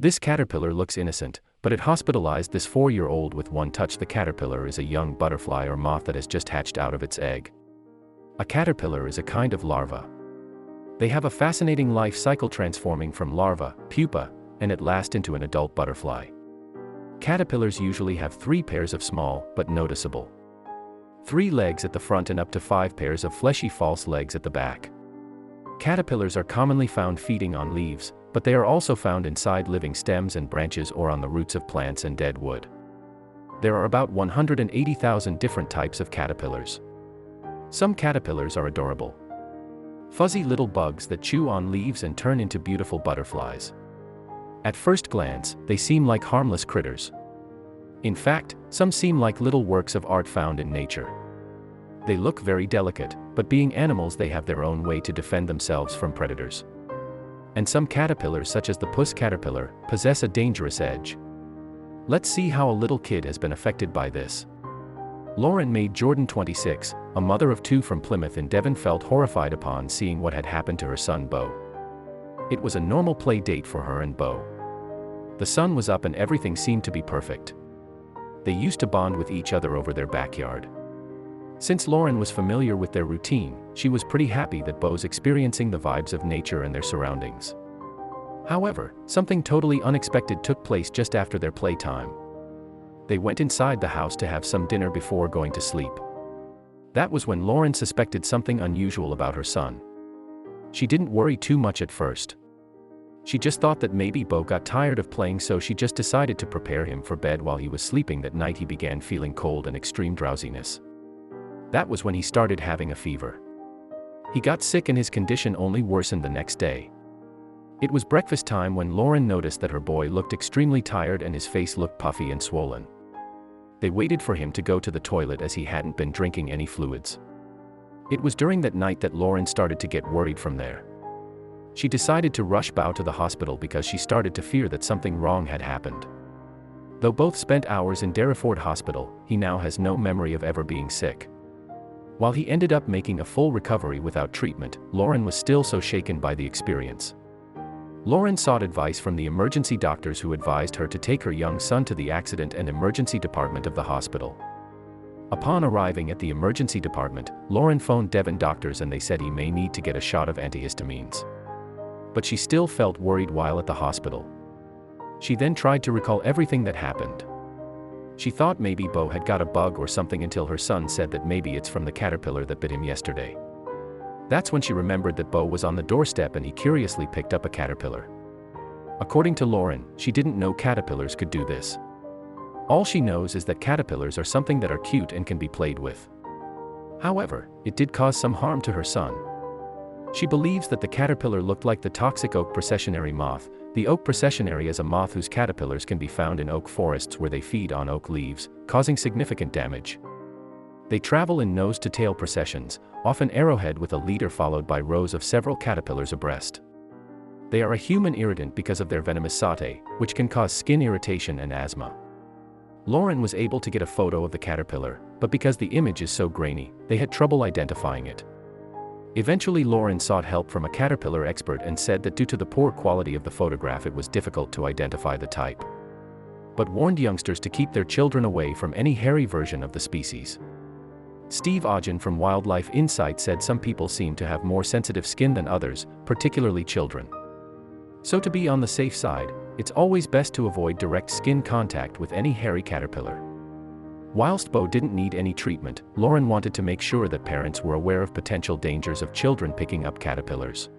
This caterpillar looks innocent, but at Hospitalized, this 4-year-old with one touch, the caterpillar is a young butterfly or moth that has just hatched out of its egg. A caterpillar is a kind of larva. They have a fascinating life cycle, transforming from larva, pupa, and at last into an adult butterfly. Caterpillars usually have 3 pairs of small, but noticeable 3 legs at the front and up to 5 pairs of fleshy false legs at the back. Caterpillars are commonly found feeding on leaves, but they are also found inside living stems and branches or on the roots of plants and dead wood. There are about 180,000 different types of caterpillars. Some caterpillars are adorable, fuzzy little bugs that chew on leaves and turn into beautiful butterflies. At first glance, they seem like harmless critters. In fact, some seem like little works of art found in nature. They look very delicate, but being animals, they have their own way to defend themselves from predators. And some caterpillars, such as the puss caterpillar, possess a dangerous edge. Let's see how a little kid has been affected by this. Lauren Mae Jordan, 26, a mother of 2 from Plymouth in Devon, felt horrified upon seeing what had happened to her son Beau. It was a normal play date for her and Beau. The sun was up and everything seemed to be perfect. They used to bond with each other over their backyard. Since Lauren was familiar with their routine, she was pretty happy that Beau's experiencing the vibes of nature and their surroundings. However, something totally unexpected took place just after their playtime. They went inside the house to have some dinner before going to sleep. That was when Lauren suspected something unusual about her son. She didn't worry too much at first. She just thought that maybe Beau got tired of playing, so she just decided to prepare him for bed. While he was sleeping that night, he began feeling cold and extreme drowsiness. That was when he started having a fever. He got sick and his condition only worsened the next day. It was breakfast time when Lauren noticed that her boy looked extremely tired and his face looked puffy and swollen. They waited for him to go to the toilet as he hadn't been drinking any fluids. It was during that night that Lauren started to get worried from there. She decided to rush Beau to the hospital because she started to fear that something wrong had happened. Though both spent hours in Derriford Hospital, he now has no memory of ever being sick. While he ended up making a full recovery without treatment, Lauren was still so shaken by the experience. Lauren sought advice from the emergency doctors, who advised her to take her young son to the accident and emergency department of the hospital. Upon arriving at the emergency department, Lauren phoned Devon doctors and they said he may need to get a shot of antihistamines. But she still felt worried while at the hospital. She then tried to recall everything that happened. She thought maybe Beau had got a bug or something until her son said that maybe it's from the caterpillar that bit him yesterday. That's when she remembered that Beau was on the doorstep and he curiously picked up a caterpillar. According to Lauren, she didn't know caterpillars could do this. All she knows is that caterpillars are something that are cute and can be played with. However, it did cause some harm to her son. She believes that the caterpillar looked like the toxic oak processionary moth. The oak processionary is a moth whose caterpillars can be found in oak forests where they feed on oak leaves, causing significant damage. They travel in nose-to-tail processions, often arrowhead with a leader followed by rows of several caterpillars abreast. They are a human irritant because of their venomous setae, which can cause skin irritation and asthma. Lauren was able to get a photo of the caterpillar, but because the image is so grainy, they had trouble identifying it. Eventually, Lauren sought help from a caterpillar expert and said that due to the poor quality of the photograph, it was difficult to identify the type, but warned youngsters to keep their children away from any hairy version of the species. Steve Ogden from Wildlife Insight said some people seem to have more sensitive skin than others, particularly children. So to be on the safe side, it's always best to avoid direct skin contact with any hairy caterpillar. Whilst Beau didn't need any treatment, Lauren wanted to make sure that parents were aware of potential dangers of children picking up caterpillars.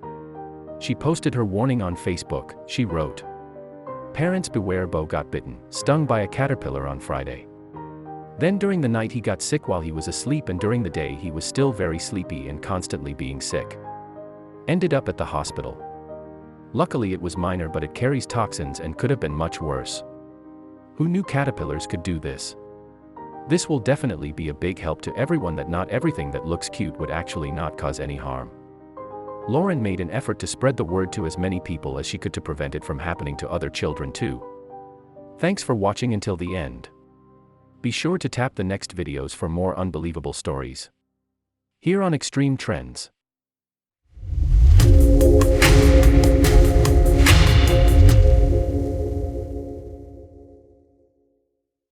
She posted her warning on Facebook. She wrote, "Parents beware, Beau got bitten, stung by a caterpillar on Friday. Then during the night he got sick while he was asleep, and during the day he was still very sleepy and constantly being sick. Ended up at the hospital. Luckily it was minor, but it carries toxins and could have been much worse. Who knew caterpillars could do this? This will definitely be a big help to everyone that not everything that looks cute would actually not cause any harm." Lauren made an effort to spread the word to as many people as she could to prevent it from happening to other children too. Thanks for watching until the end. Be sure to tap the next videos for more unbelievable stories here on Extreme Trends.